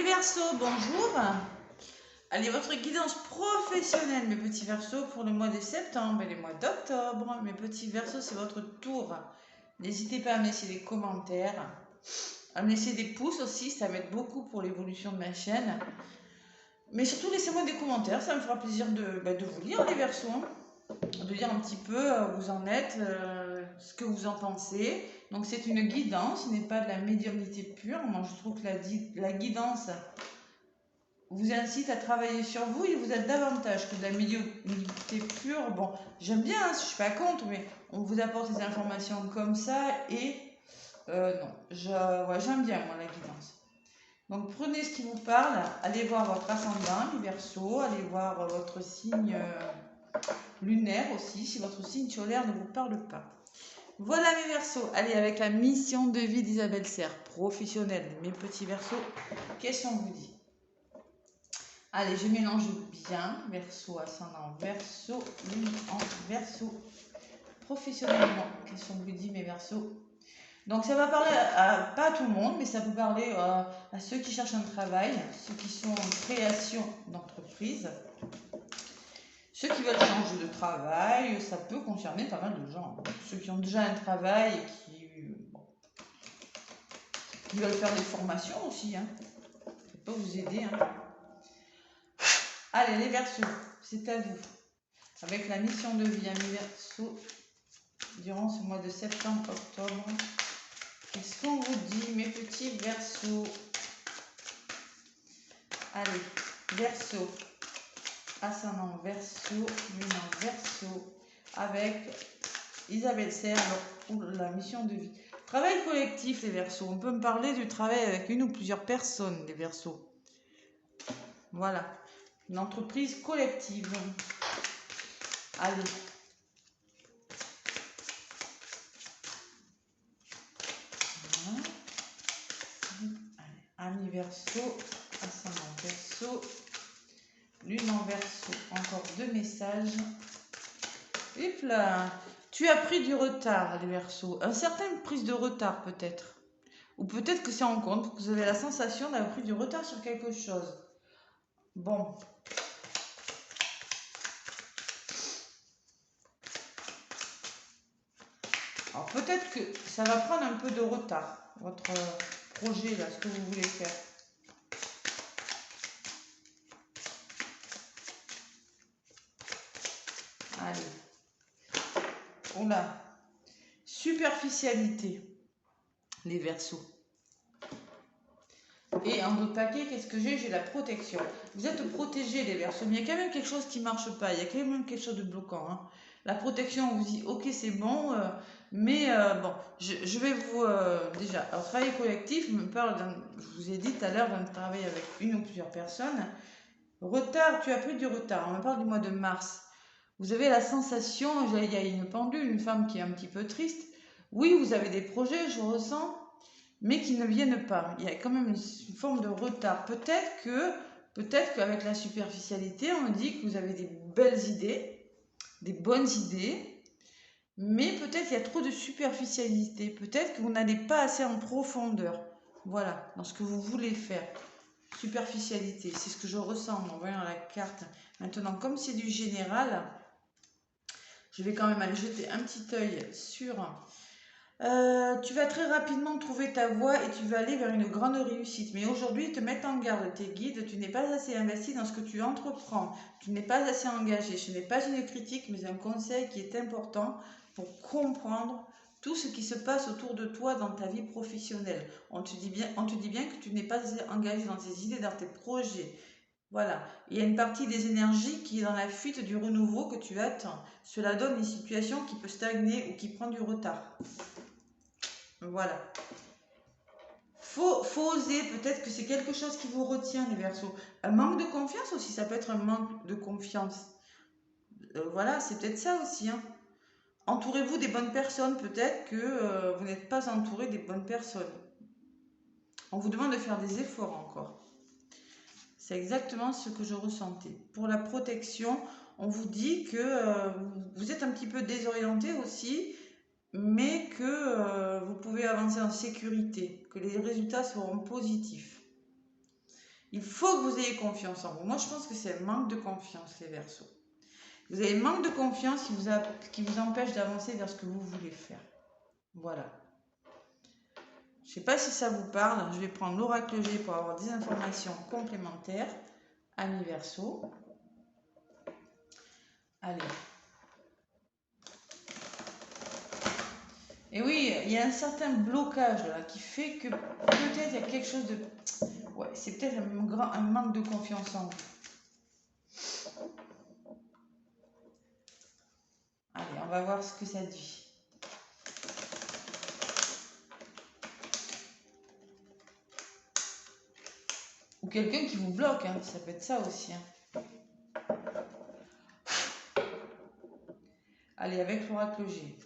Verseaux, bonjour. Allez, votre guidance professionnelle, mes petits Verseaux, pour le mois de septembre et le mois d'octobre. Mes petits Verseaux, c'est votre tour. N'hésitez pas à me laisser des commentaires, à me laisser des pouces aussi, ça m'aide beaucoup pour l'évolution de ma chaîne. Mais surtout, laissez-moi des commentaires, ça me fera plaisir de vous lire, les Verseaux, de dire un petit peu où vous en êtes, ce que vous en pensez. Donc c'est une guidance, ce n'est pas de la médiumnité pure. Moi je trouve que la guidance vous incite à travailler sur vous, il vous aide davantage que de la médiumnité pure. Bon, j'aime bien, hein, je suis pas contre, mais on vous apporte des informations comme ça et non, j'aime bien moi la guidance. Donc prenez ce qui vous parle, allez voir votre ascendant, les Verseaux, allez voir votre signe lunaire aussi, si votre signe solaire ne vous parle pas. Voilà mes Verseaux, allez avec la mission de vie d'Isabelle Serre, professionnelle, mes petits Verseaux, qu'est-ce qu'on vous dit? Allez, je mélange bien, Verseau, ascendant, Verseau, lune en Verseau, professionnellement, qu'est-ce qu'on vous dit mes Verseaux? Donc ça va parler pas à tout le monde, mais ça peut parler à ceux qui cherchent un travail, ceux qui sont en création d'entreprise, ceux qui veulent changer de travail, ça peut concerner pas mal de gens. Ceux qui ont déjà un travail et qui veulent faire des formations aussi, hein. Ça peut vous aider. Hein. Allez, les Verseaux, c'est à vous. Avec la mission de vie à mes Verseaux, durant ce mois de septembre-octobre, qu'est-ce qu'on vous dit, mes petits Verseaux? Allez, Verseau, ascendant Verseau, lune en Verseau, avec Isabelle Serre pour la mission de vie. Travail collectif, les Verseaux. On peut me parler du travail avec une ou plusieurs personnes, les Verseaux. Voilà, une entreprise collective. Allez. Voilà. Allez, ami Verseau, ascendant Verseau, lune en Verseau. Encore 2 messages. Hop là. Tu as pris du retard, les Verseaux. Une certaine prise de retard peut-être. Ou peut-être que c'est en compte, que vous avez la sensation d'avoir pris du retard sur quelque chose. Bon. Alors peut-être que ça va prendre un peu de retard, votre projet, là, ce que vous voulez faire. Allez. On a superficialité, les Verseaux. Et en d'autres paquets, qu'est-ce que j'ai? J'ai la protection. Vous êtes protégés, les Verseaux, mais il y a quand même quelque chose qui ne marche pas. Il y a quand même quelque chose de bloquant. Hein. La protection, on vous dit, ok, c'est bon, mais bon, je vais vous... déjà, alors, travail collectif, me parle je vous ai dit tout à l'heure d'un travail avec une ou plusieurs personnes. Retard, tu as pris du retard. On me parle du mois de mars. Vous avez la sensation, il y a une pendule, une femme qui est un petit peu triste. Oui, vous avez des projets, je ressens, mais qui ne viennent pas. Il y a quand même une forme de retard. Peut-être qu'avec la superficialité, on dit que vous avez des belles idées, des bonnes idées, mais peut-être qu'il y a trop de superficialité. Peut-être que vous n'allez pas assez en profondeur. Voilà, dans ce que vous voulez faire. Superficialité, c'est ce que je ressens en voyant la carte. Maintenant, comme c'est du général, je vais quand même aller jeter un petit œil sur... tu vas très rapidement trouver ta voie et tu vas aller vers une grande réussite. Mais aujourd'hui, te mettre en garde tes guides, tu n'es pas assez investi dans ce que tu entreprends. Tu n'es pas assez engagé. Ce n'est pas une critique, mais un conseil qui est important pour comprendre tout ce qui se passe autour de toi dans ta vie professionnelle. On te dit bien que tu n'es pas assez engagé dans tes idées, dans tes projets. Voilà, il y a une partie des énergies qui est dans la fuite du renouveau que tu attends. Cela donne une situation qui peut stagner ou qui prend du retard. Voilà. Faut oser, peut-être que c'est quelque chose qui vous retient, les Verseaux. Un manque de confiance aussi, ça peut être un manque de confiance. Voilà, c'est peut-être ça aussi. Hein. Entourez-vous des bonnes personnes, peut-être que vous n'êtes pas entouré des bonnes personnes. On vous demande de faire des efforts encore. C'est exactement ce que je ressentais. Pour la protection, on vous dit que vous êtes un petit peu désorienté aussi, mais que vous pouvez avancer en sécurité, que les résultats seront positifs. Il faut que vous ayez confiance en vous. Moi, je pense que c'est un manque de confiance, les Verseaux. Vous avez un manque de confiance qui vous empêche d'avancer vers ce que vous voulez faire. Voilà. Je ne sais pas si ça vous parle. Je vais prendre l'oracle G pour avoir des informations complémentaires. Amis Verseaux. Allez. Et oui, il y a un certain blocage là qui fait que peut-être il y a quelque chose de... Ouais, c'est peut-être un manque de confiance en vous. Allez, on va voir ce que ça dit. Ou quelqu'un qui vous bloque, hein, ça peut être ça aussi. Hein. Allez, avec l'oracle G.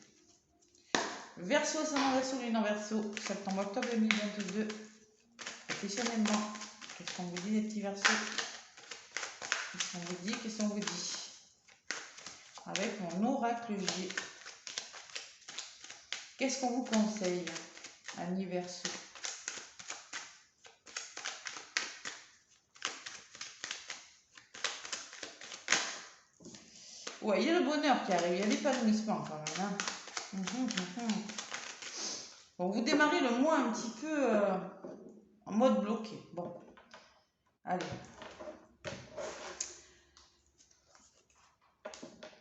Verseau, ascendant Verseau, lune en Verseau, septembre-octobre 2022. Professionnellement, qu'est-ce qu'on vous dit les petits Verseaux? Qu'est-ce qu'on vous dit? Qu'est-ce qu'on vous dit? Avec mon oracle G. Qu'est-ce qu'on vous conseille, amis Verseaux? Ouais, il y a le bonheur qui arrive, il y a l'épanouissement quand même. Hein. Bon, vous démarrez le mois un petit peu en mode bloqué. Bon, allez.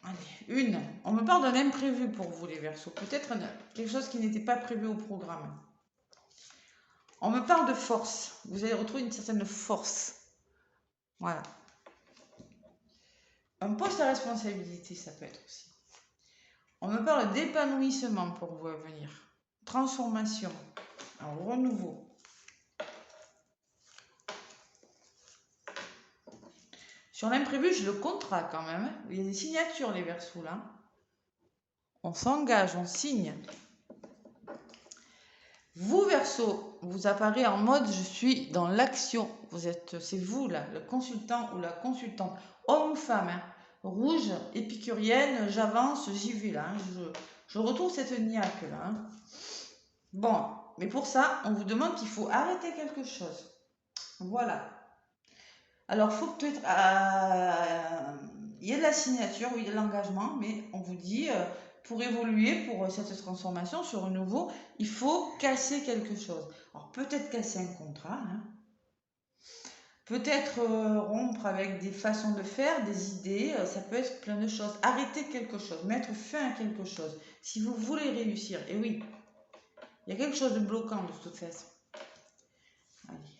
Allez, on me parle d'un imprévu pour vous les Verseaux. Peut-être quelque chose qui n'était pas prévu au programme. On me parle de force. Vous allez retrouver une certaine force. Voilà. Un poste à responsabilité, ça peut être aussi. On me parle d'épanouissement pour vous à venir. Transformation. Un renouveau. Sur l'imprévu, j'ai le contrat quand même. Il y a des signatures, les Verseaux, là. On s'engage, on signe. Vous, Verseau, vous apparaît en mode je suis dans l'action. C'est vous là, le consultant ou la consultante, homme ou femme. Hein. Rouge, épicurienne, j'avance, j'y vais là. Hein. Je retrouve cette niaque là. Hein. Bon, mais pour ça, on vous demande qu'il faut arrêter quelque chose. Voilà. Alors, il faut peut-être... il y a de la signature, oui, il y a de l'engagement, mais on vous dit... pour évoluer, pour cette transformation, ce renouveau, il faut casser quelque chose. Alors peut-être casser un contrat, hein. Peut-être rompre avec des façons de faire, des idées, ça peut être plein de choses. Arrêter quelque chose, mettre fin à quelque chose, si vous voulez réussir. Et oui, il y a quelque chose de bloquant de toute façon. Allez.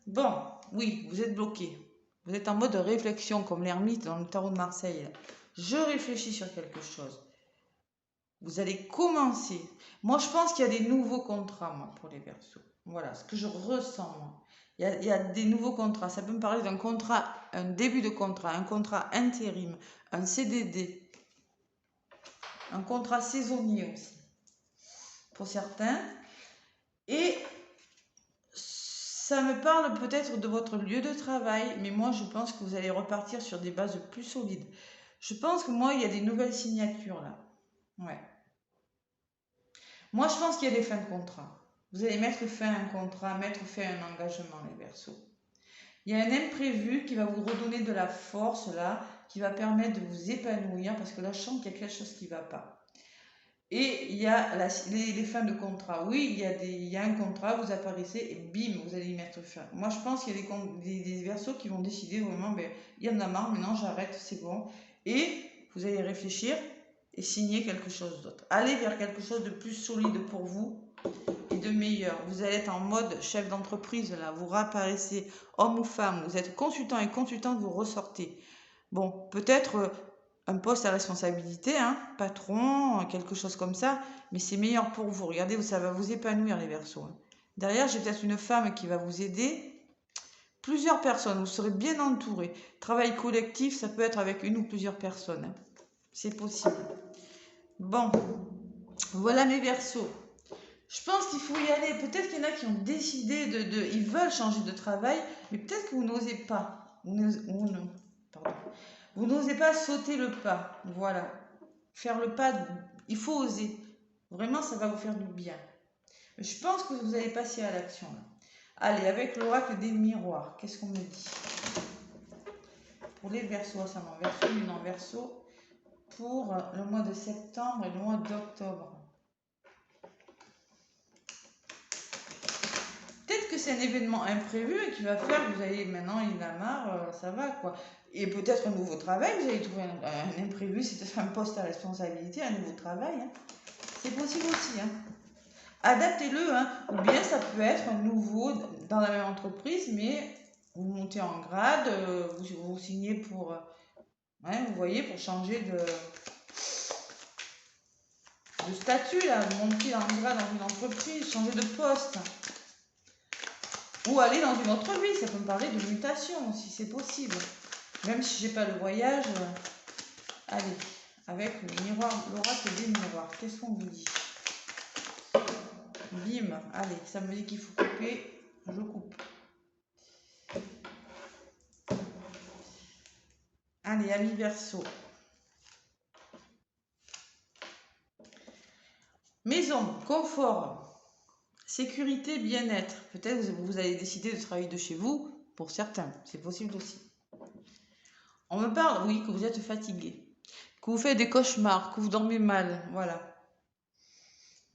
Bon, oui, vous êtes bloqué. Vous êtes en mode réflexion, comme l'ermite dans le tarot de Marseille. Je réfléchis sur quelque chose. Vous allez commencer. Moi, je pense qu'il y a des nouveaux contrats, moi, pour les Verseaux. Voilà, ce que je ressens, moi. Il y a des nouveaux contrats. Ça peut me parler d'un contrat, un début de contrat, un contrat intérim, un CDD, un contrat saisonnier aussi, pour certains. Et ça me parle peut-être de votre lieu de travail, mais moi, je pense que vous allez repartir sur des bases plus solides. Je pense que moi, il y a des nouvelles signatures, là. Ouais. Moi, je pense qu'il y a des fins de contrat. Vous allez mettre fin à un contrat, mettre fin à un engagement, les Verseaux. Il y a un imprévu qui va vous redonner de la force, là, qui va permettre de vous épanouir, parce que là, je sens qu'il y a quelque chose qui ne va pas. Et il y a les fins de contrat. Oui, il y a un contrat, vous apparaissez et bim, vous allez y mettre fin. Moi, je pense qu'il y a des Verseaux qui vont décider vraiment, ben, il y en a marre, maintenant j'arrête, c'est bon. Et vous allez réfléchir et signer quelque chose d'autre. Allez vers quelque chose de plus solide pour vous et de meilleur. Vous allez être en mode chef d'entreprise, là, vous réapparaissez, homme ou femme, vous êtes consultant et consultante, vous ressortez. Bon, peut-être un poste à responsabilité, hein, patron, quelque chose comme ça, mais c'est meilleur pour vous. Regardez, ça va vous épanouir, les Verseaux. Hein. Derrière, j'ai peut-être une femme qui va vous aider. Plusieurs personnes, vous serez bien entouré. Travail collectif, ça peut être avec une ou plusieurs personnes. Hein. C'est possible. Bon, voilà mes Verseaux. Je pense qu'il faut y aller. Peut-être qu'il y en a qui ont décidé ils veulent changer de travail, mais peut-être que vous n'osez pas. Vous n'osez pas sauter le pas. Voilà. Faire le pas, il faut oser. Vraiment, ça va vous faire du bien. Mais je pense que vous allez passer à l'action. Allez, avec l'oracle des miroirs, qu'est-ce qu'on me dit? Pour les Verseaux, ça m'en Verseau, lune en Verseau, pour le mois de septembre et le mois d'octobre. Peut-être que c'est un événement imprévu et qui va faire que vous allez maintenant, il en a marre, ça va quoi. Et peut-être un nouveau travail, vous allez trouver un imprévu, c'est un poste à responsabilité, un nouveau travail. Hein. C'est possible aussi. Hein. Adaptez-le, hein. Ou bien ça peut être un nouveau dans la même entreprise, mais vous montez en grade, vous signez pour, vous voyez, pour changer de statut, là, monter en grade dans une entreprise, changer de poste. Ou aller dans une autre vie, ça peut me parler de mutation si c'est possible. Même si j'ai pas le voyage, allez, avec le miroir, l'oracle des miroirs, qu'est-ce qu'on vous dit? Bim, allez, ça me dit qu'il faut couper, je coupe. Allez, amis Verseau. Maison, confort, sécurité, bien-être. Peut-être vous allez décider de travailler de chez vous, pour certains, c'est possible aussi. On me parle, oui, que vous êtes fatigué, que vous faites des cauchemars, que vous dormez mal, voilà.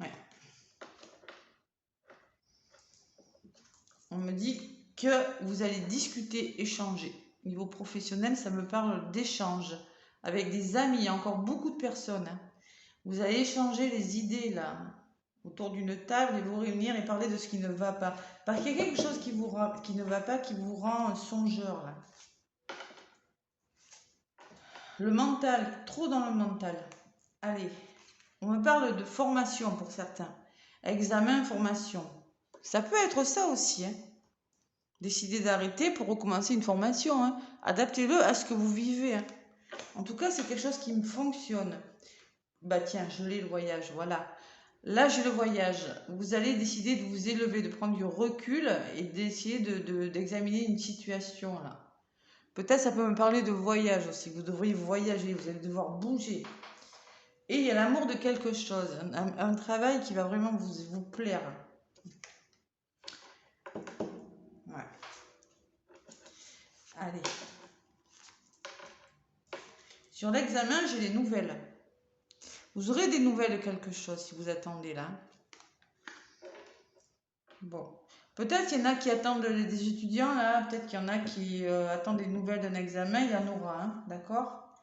Ouais. On me dit que vous allez discuter, échanger. Niveau professionnel, ça me parle d'échange avec des amis, il y a encore beaucoup de personnes. Hein. Vous allez échanger les idées là, autour d'une table et vous réunir et parler de ce qui ne va pas. Parce qu'il y a quelque chose qui ne va pas, qui vous rend songeur là. Le mental, trop dans le mental. Allez, on me parle de formation pour certains. Examen, formation. Ça peut être ça aussi. Hein. Décidez d'arrêter pour recommencer une formation. Hein. Adaptez-le à ce que vous vivez. Hein. En tout cas, c'est quelque chose qui me fonctionne. Bah tiens, je l'ai le voyage, voilà. Là, j'ai le voyage. Vous allez décider de vous élever, de prendre du recul et d'essayer d'examiner une situation là. Peut-être ça peut me parler de voyage aussi. Vous devriez voyager, vous allez devoir bouger. Et il y a l'amour de quelque chose, un travail qui va vraiment vous plaire. Ouais. Allez. Sur l'examen, j'ai les nouvelles. Vous aurez des nouvelles de quelque chose si vous attendez là. Bon. Peut-être qu'il y en a qui attendent des étudiants là, peut-être qu'il y en a qui attendent des nouvelles d'un examen, il y en aura, hein, d'accord?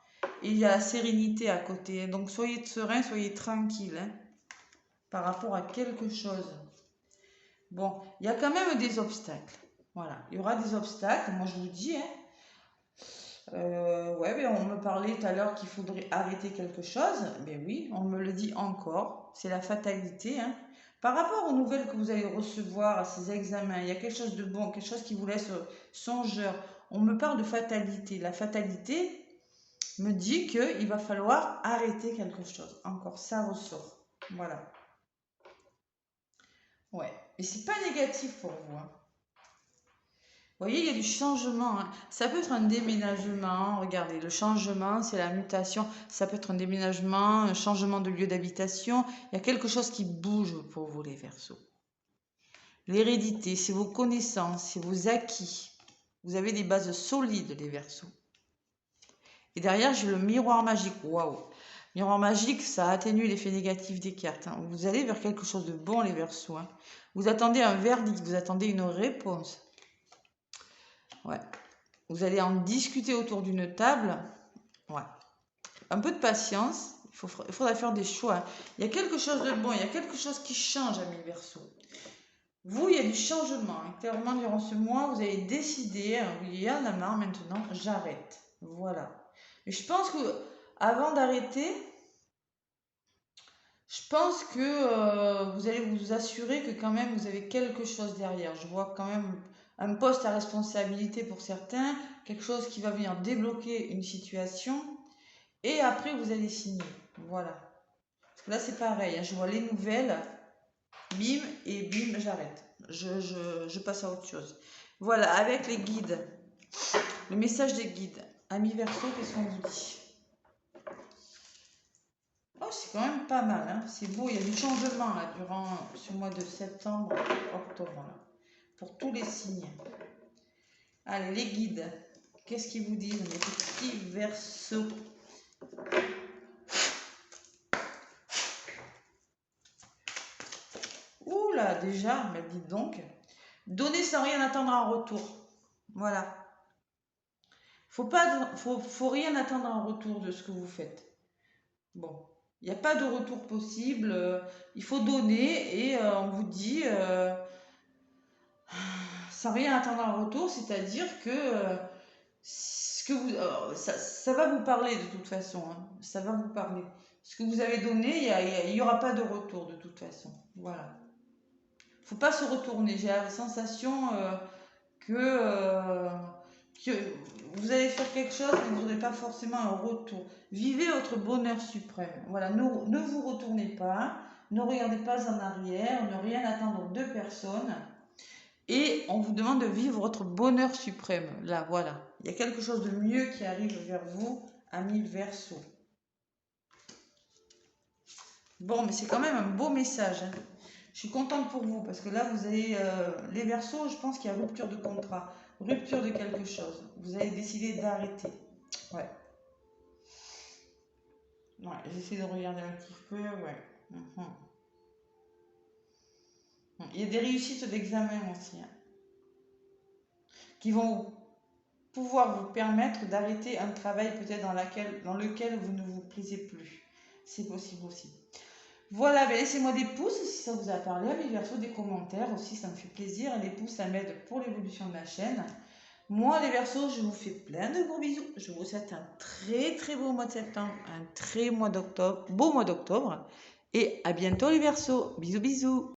Et il y a la sérénité à côté, donc soyez serein, soyez tranquille hein, par rapport à quelque chose. Bon, il y a quand même des obstacles, voilà, il y aura des obstacles, moi je vous dis, hein. Ouais, mais on me parlait tout à l'heure qu'il faudrait arrêter quelque chose, mais oui, on me le dit encore, c'est la fatalité, hein. Par rapport aux nouvelles que vous allez recevoir, à ces examens, il y a quelque chose de bon, quelque chose qui vous laisse songeur. On me parle de fatalité. La fatalité me dit qu'il va falloir arrêter quelque chose. Encore, ça ressort. Voilà. Ouais. Mais c'est pas négatif pour vous. Hein. Vous voyez, il y a du changement. Hein. Ça peut être un déménagement. Regardez, le changement, c'est la mutation. Ça peut être un déménagement, un changement de lieu d'habitation. Il y a quelque chose qui bouge pour vous, les Verseaux. L'hérédité, c'est vos connaissances, c'est vos acquis. Vous avez des bases solides, les Verseaux. Et derrière, j'ai le miroir magique. Waouh! Miroir magique, ça atténue l'effet négatif des cartes. Hein. Vous allez vers quelque chose de bon, les Verseaux. Hein. Vous attendez un verdict, vous attendez une réponse. Ouais. Vous allez en discuter autour d'une table. Ouais. Un peu de patience. Il faudra faire des choix. Il y a quelque chose de bon, il y a quelque chose qui change, amis Verseaux. Vous, il y a du changement. Clairement, durant ce mois, vous avez décidé, il y en a marre maintenant, j'arrête. Voilà. Mais je pense que avant d'arrêter, je pense que vous allez vous assurer que quand même vous avez quelque chose derrière. Je vois quand même un poste à responsabilité pour certains, quelque chose qui va venir débloquer une situation. Et après, vous allez signer. Voilà. Parce que là, c'est pareil. Hein, je vois les nouvelles. Bim, et bim, j'arrête. Je passe à autre chose. Voilà, avec les guides. Le message des guides. Amis Verseau, qu'est-ce qu'on vous dit? Oh, c'est quand même pas mal. Hein. C'est beau, il y a du changement là, durant ce mois de septembre, octobre. Là. pour tous les signes. Allez, les guides, qu'est-ce qu'ils vous disent, mes petits Verseaux? Ouh là, déjà, mais dites donc. Donner sans rien attendre en retour. Voilà. Faut rien attendre en retour de ce que vous faites. Bon, il n'y a pas de retour possible. Il faut donner et on vous dit sans rien attendre en retour, c'est-à-dire que ce que ça va vous parler de toute façon. Hein. Ça va vous parler. Ce que vous avez donné, il n'y aura pas de retour de toute façon. Voilà. Faut pas se retourner. J'ai la sensation que vous allez faire quelque chose, mais vous n'aurez pas forcément un retour. Vivez votre bonheur suprême. Voilà, ne vous retournez pas, ne regardez pas en arrière, ne rien attendre de personne. Et on vous demande de vivre votre bonheur suprême. Là, voilà. Il y a quelque chose de mieux qui arrive vers vous, amis Verseaux. Bon, mais c'est quand même un beau message. Hein. Je suis contente pour vous parce que là, vous avez les Verseaux, je pense qu'il y a rupture de contrat, rupture de quelque chose. Vous avez décidé d'arrêter. Ouais. Ouais, j'essaie de regarder un petit peu, ouais. Il y a des réussites d'examen aussi, hein, qui vont pouvoir vous permettre d'arrêter un travail peut-être dans lequel vous ne vous plaisez plus. C'est possible aussi. Voilà, ben laissez-moi des pouces si ça vous a parlé, mes Verseaux, des commentaires aussi, ça me fait plaisir. Les pouces, ça m'aide pour l'évolution de ma chaîne. Moi, les Verseaux, je vous fais plein de gros bisous. Je vous souhaite un très très beau mois de septembre, un très beau mois d'octobre. Et à bientôt les Verseaux. Bisous bisous.